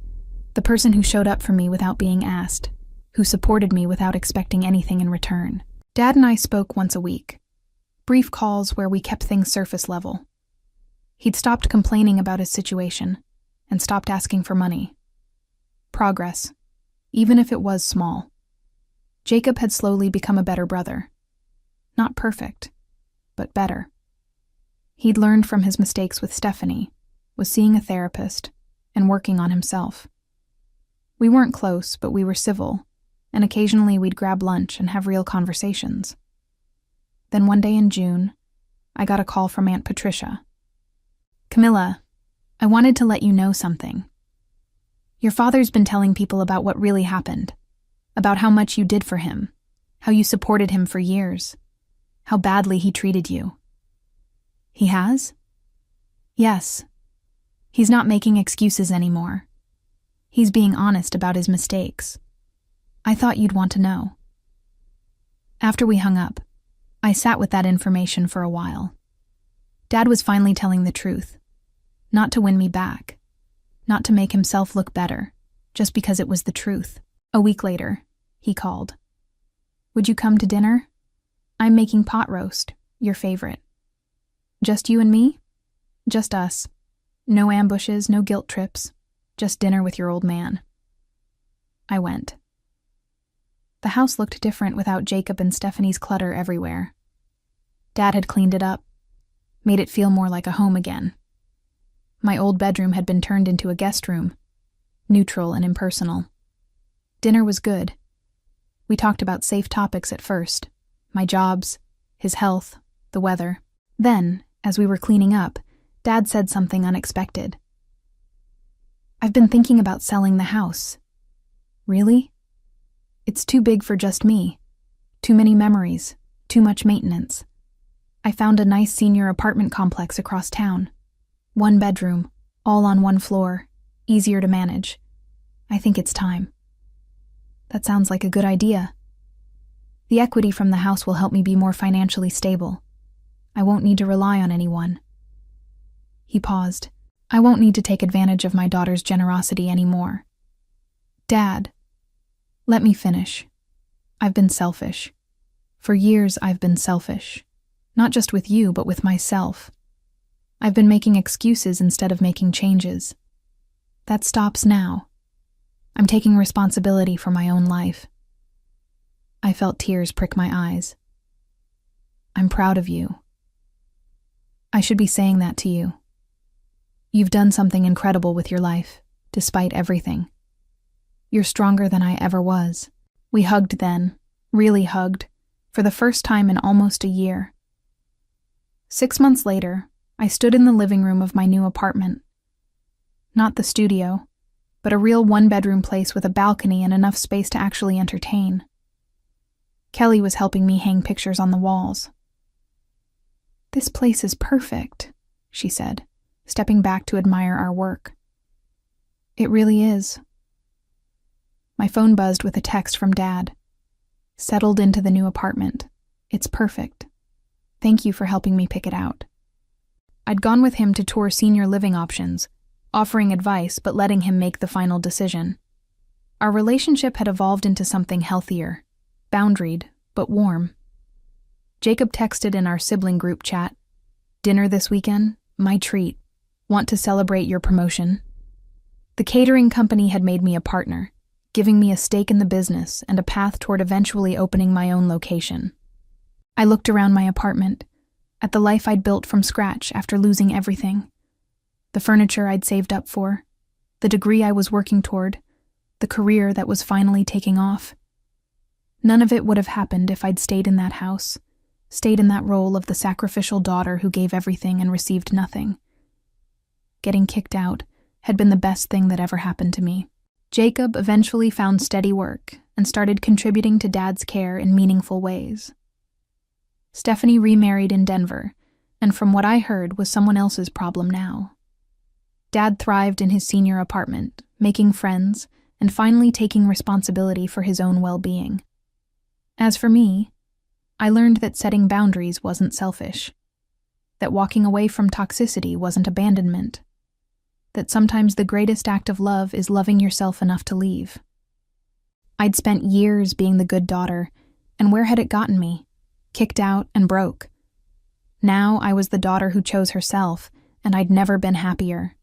the person who showed up for me without being asked, who supported me without expecting anything in return. Dad and I spoke once a week, brief calls where we kept things surface level. He'd stopped complaining about his situation and stopped asking for money. Progress, even if it was small. Jacob had slowly become a better brother. Not perfect, but better. He'd learned from his mistakes with Stephanie, was seeing a therapist, and working on himself. We weren't close, but we were civil, and occasionally we'd grab lunch and have real conversations. Then one day in June, I got a call from Aunt Patricia. "Camilla, I wanted to let you know something. Your father's been telling people about what really happened, about how much you did for him, how you supported him for years, how badly he treated you." "He has?" "Yes. He's not making excuses anymore. He's being honest about his mistakes. I thought you'd want to know." After we hung up, I sat with that information for a while. Dad was finally telling the truth, not to win me back, not to make himself look better, just because it was the truth. A week later, he called. "Would you come to dinner? I'm making pot roast, your favorite." "Just you and me?" "Just us. No ambushes, no guilt trips. Just dinner with your old man." I went. The house looked different without Jacob and Stephanie's clutter everywhere. Dad had cleaned it up, made it feel more like a home again. My old bedroom had been turned into a guest room, neutral and impersonal. Dinner was good. We talked about safe topics at first, my jobs, his health, the weather. Then, as we were cleaning up, Dad said something unexpected. "I've been thinking about selling the house." "Really?" "It's too big for just me. Too many memories, too much maintenance. I found a nice senior apartment complex across town. 1 bedroom, all on 1 floor, easier to manage. I think it's time." "That sounds like a good idea. The equity from the house will help me be more financially stable. I won't need to rely on anyone." He paused. "I won't need to take advantage of my daughter's generosity anymore." "Dad, let me finish. I've been selfish. For years I've been selfish. Not just with you, but with myself. I've been making excuses instead of making changes. That stops now. I'm taking responsibility for my own life." I felt tears prick my eyes. "I'm proud of you. I should be saying that to you. You've done something incredible with your life, despite everything. You're stronger than I ever was." We hugged then, really hugged, for the first time in almost a year. 6 months later, I stood in the living room of my new apartment. Not the studio, but a real 1-bedroom place with a balcony and enough space to actually entertain. Kelly was helping me hang pictures on the walls. "This place is perfect," she said, stepping back to admire our work. "It really is." My phone buzzed with a text from Dad. "Settled into the new apartment. It's perfect. Thank you for helping me pick it out." I'd gone with him to tour senior living options, offering advice but letting him make the final decision. Our relationship had evolved into something healthier, boundaried, but warm. Jacob texted in our sibling group chat, "Dinner this weekend? My treat. Want to celebrate your promotion?" The catering company had made me a partner, giving me a stake in the business and a path toward eventually opening my own location. I looked around my apartment, at the life I'd built from scratch after losing everything. The furniture I'd saved up for, the degree I was working toward, the career that was finally taking off. None of it would have happened if I'd stayed in that house, stayed in that role of the sacrificial daughter who gave everything and received nothing. Getting kicked out had been the best thing that ever happened to me. Jacob eventually found steady work and started contributing to Dad's care in meaningful ways. Stephanie remarried in Denver, and from what I heard was someone else's problem now. Dad thrived in his senior apartment, making friends, and finally taking responsibility for his own well-being. As for me, I learned that setting boundaries wasn't selfish, that walking away from toxicity wasn't abandonment, that sometimes the greatest act of love is loving yourself enough to leave. I'd spent years being the good daughter, and where had it gotten me? Kicked out and broke. Now I was the daughter who chose herself, and I'd never been happier.